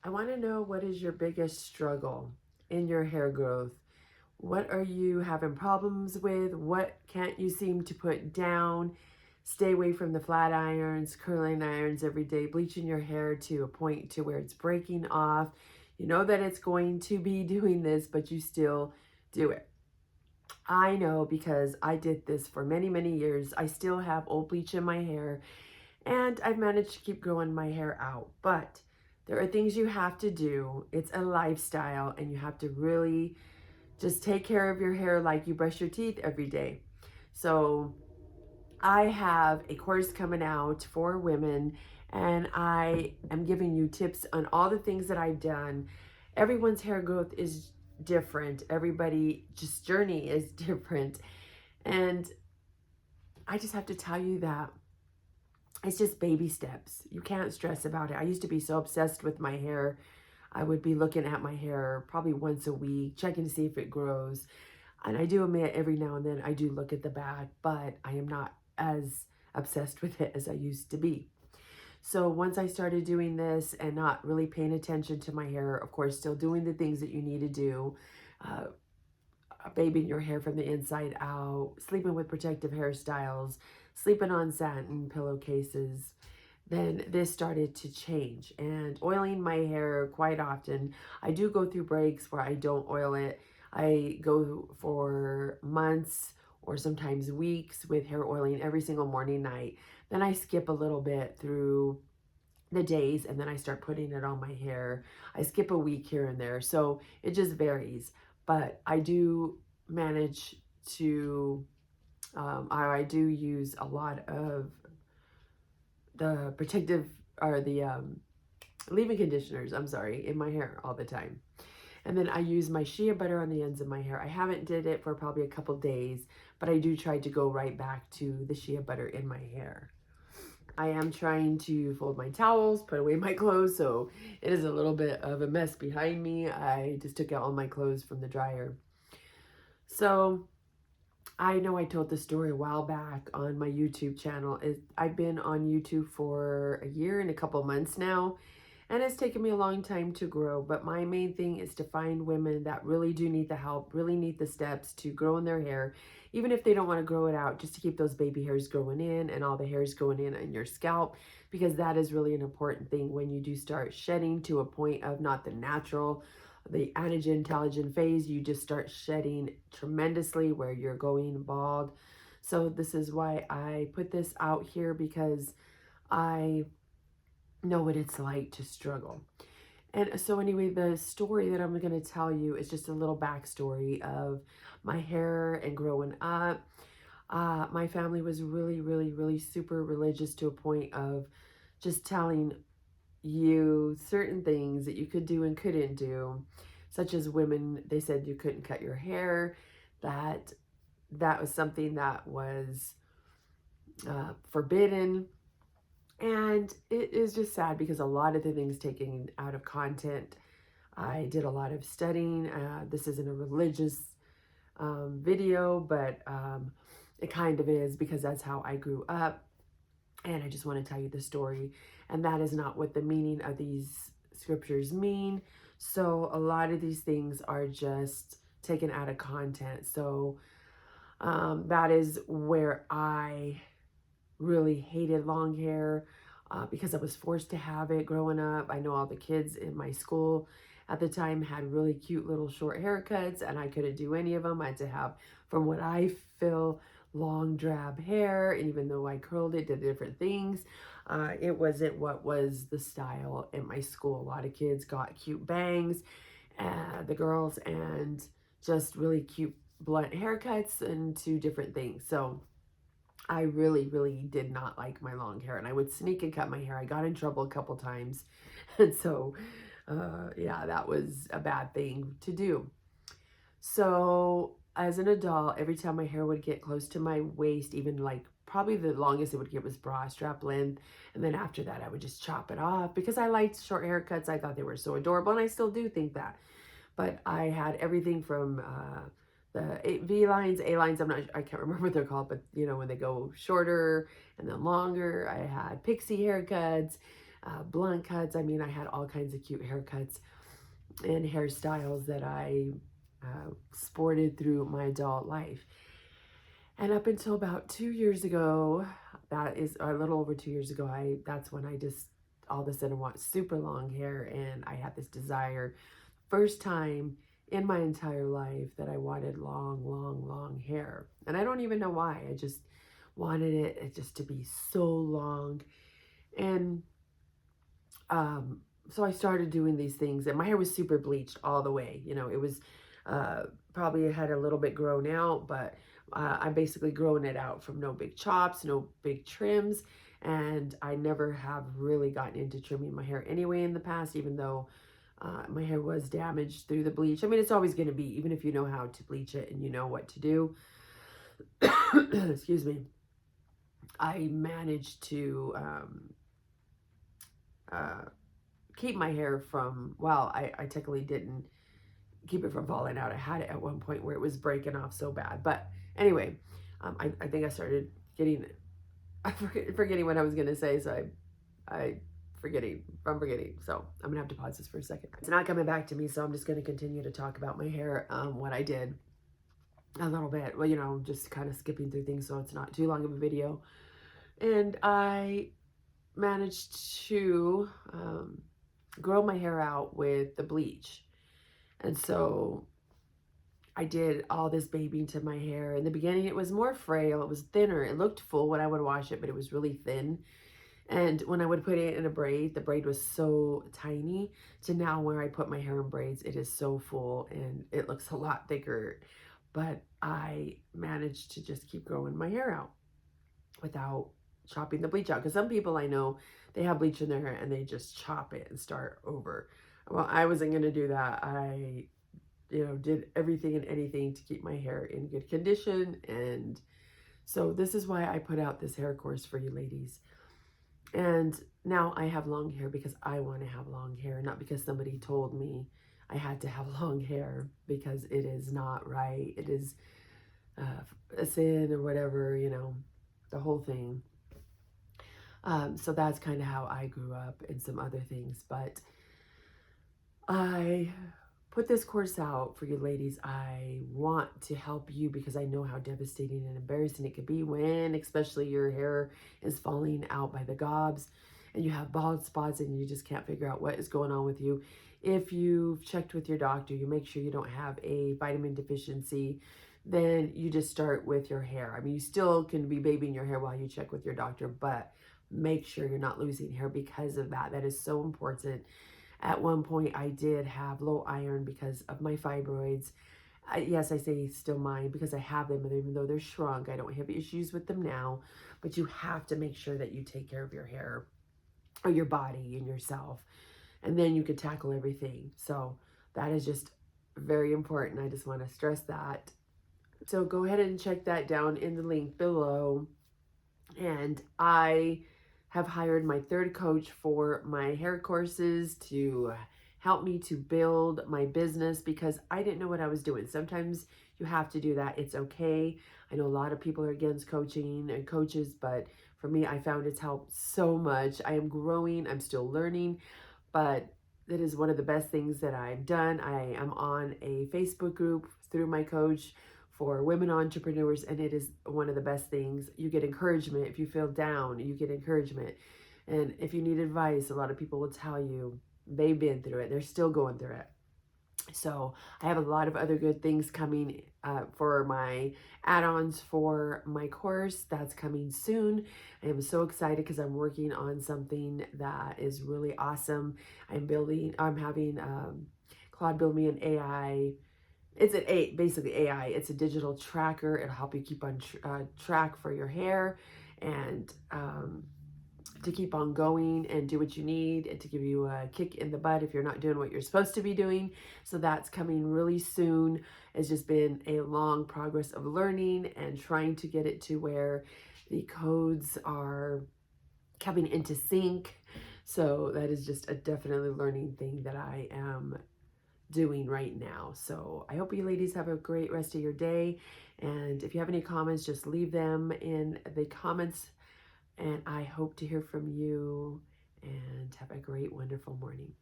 I want to know, what is your biggest struggle in your hair growth? What are you having problems with? What can't you seem to put down? Stay away from the flat irons, curling irons every day, bleaching your hair to a point to where it's breaking off. You know that it's going to be doing this, but you still do it. I know because I did this for many, many years. I still have old bleach in my hair, and I've managed to keep growing my hair out. But there are things you have to do. It's a lifestyle, and you have to really just take care of your hair like you brush your teeth every day. So I have a course coming out for women, and I am giving you tips on all the things that I've done. Everyone's hair growth is different. Everybody just journey is different. And I just have to tell you that it's just baby steps. You can't stress about it. I used to be so obsessed with my hair. I would be looking at my hair probably once a week, checking to see if it grows. And I do admit every now and then I do look at the back, but I am not as obsessed with it as I used to be. So once I started doing this and not really paying attention to my hair, of course, still doing the things that you need to do, uh, babying your hair from the inside out, sleeping with protective hairstyles, sleeping on satin pillowcases, then this started to change. And oiling my hair quite often, I do go through breaks where I don't oil it. I go for months or sometimes weeks with hair oiling every single morning, night. Then I skip a little bit through the days, and then I start putting it on my hair. I skip a week here and there. So it just varies. But I do manage to, I do use a lot of the protective, or the leave-in conditioners, I'm sorry, in my hair all the time. And then I use my shea butter on the ends of my hair. I haven't did it for probably a couple days, but I do try to go right back to the shea butter in my hair. I am trying to fold my towels, put away my clothes, so it is a little bit of a mess behind me. I just took out all my clothes from the dryer. So I know I told the story a while back on my YouTube channel. I've been on YouTube for a year and a couple months now, and it's taken me a long time to grow. But my main thing is to find women that really do need the help, really need the steps to grow in their hair, even if they don't want to grow it out, just to keep those baby hairs growing in and all the hairs going in on your scalp, because that is really an important thing when you do start shedding to a point of not the natural, the anagen telogen phase. You just start shedding tremendously where you're going bald. So this is why I put this out here, because I know what it's like to struggle. And so anyway, the story that I'm going to tell you is just a little backstory of my hair and growing up. My family was really, really, really super religious, to a point of just telling you certain things that you could do and couldn't do, such as women. They said you couldn't cut your hair, that was something that was forbidden. And it is just sad, because a lot of the things taken out of content. I did a lot of studying. This isn't a religious video, but it kind of is, because that's how I grew up. And I just want to tell you the story. And that is not what the meaning of these scriptures mean. So a lot of these things are just taken out of content. So that is where I really hated long hair, because I was forced to have it growing up. I know all the kids in my school at the time had really cute little short haircuts, and I couldn't do any of them. I had to have, from what I feel, long drab hair. And even though I curled it, did different things, it wasn't what was the style in my school. A lot of kids got cute bangs, the girls, and just really cute blunt haircuts and two different things. So I really, really did not like my long hair, and I would sneak and cut my hair. I got in trouble a couple times. And so, yeah, that was a bad thing to do. So as an adult, every time my hair would get close to my waist, even like probably the longest it would get was bra strap length. And then after that, I would just chop it off, because I liked short haircuts. I thought they were so adorable, and I still do think that. But I had everything from the V lines, A lines, I can't remember what they're called, but you know, when they go shorter and then longer. I had pixie haircuts. blunt cuts. I mean, I had all kinds of cute haircuts and hairstyles that I sported through my adult life. And up until about 2 years ago, that is a little over 2 years ago, that's when I just all of a sudden want super long hair, and I had this desire, first time in my entire life, that I wanted long, long, long hair. And I don't even know why. I just wanted it just to be so long. And so I started doing these things, and my hair was super bleached all the way. You know, it was probably had a little bit grown out, but I'm basically growing it out from no big chops, no big trims. And I never have really gotten into trimming my hair anyway in the past, even though my hair was damaged through the bleach. I mean, it's always going to be, even if you know how to bleach it and you know what to do. Excuse me. I managed to keep my hair from, well, I technically didn't keep it from falling out. I had it at one point where it was breaking off so bad. But anyway, I think I started getting, forgetting what I was going to say. So I'm forgetting. So I'm gonna have to pause this for a second. It's not coming back to me, so I'm just gonna continue to talk about my hair, what I did a little bit. Well, you know, just kind of skipping through things so it's not too long of a video. And I managed to grow my hair out with the bleach. And so I did all this babying to my hair. In the beginning, it was more frail. It was thinner. It looked full when I would wash it, but it was really thin. And when I would put it in a braid, the braid was so tiny, to now where I put my hair in braids, it is so full and it looks a lot thicker. But I managed to just keep growing my hair out without chopping the bleach out. Because some people I know, they have bleach in their hair and they just chop it and start over. Well, I wasn't going to do that. I, you know, did everything and anything to keep my hair in good condition. And so this is why I put out this hair course for you ladies. And now I have long hair because I want to have long hair, not because somebody told me I had to have long hair, because it is not right. It is a sin or whatever, you know, the whole thing. So that's kind of how I grew up, and some other things. But I put this course out for you ladies. I want to help you because I know how devastating and embarrassing it could be when, especially, your hair is falling out by the gobs and you have bald spots and you just can't figure out what is going on with you. If you've checked with your doctor, you make sure you don't have a vitamin deficiency, then you just start with your hair. I mean, you still can be babying your hair while you check with your doctor, but make sure you're not losing hair because of that. That is so important. At one point, I did have low iron because of my fibroids. Yes, I say still mine because I have them, and even though they're shrunk, I don't have issues with them now. But you have to make sure that you take care of your hair or your body and yourself, and then you can tackle everything. So that is just very important. I just want to stress that. So go ahead and check that down in the link below. And I have hired my third coach for my hair courses to help me to build my business, because I didn't know what I was doing. Sometimes you have to do that. It's okay. I know a lot of people are against coaching and coaches, but for me, I found it's helped so much. I am growing. I'm still learning, but it is one of the best things that I've done. I am on a Facebook group through my coach for women entrepreneurs, and it is one of the best things. You get encouragement. If you feel down, you get encouragement. And if you need advice, a lot of people will tell you they've been through it. They're still going through it. So I have a lot of other good things coming for my add-ons for my course. That's coming soon. I am so excited because I'm working on something that is really awesome. I'm having Claude build me an AI. It's basically AI. It's a digital tracker. It'll help you keep on track for your hair, and to keep on going and do what you need, and to give you a kick in the butt if you're not doing what you're supposed to be doing. So that's coming really soon. It's just been a long progress of learning and trying to get it to where the codes are coming into sync. So that is just a definitely learning thing that I am doing right now. So I hope you ladies have a great rest of your day. And if you have any comments, just leave them in the comments. And I hope to hear from you and have a great, wonderful morning.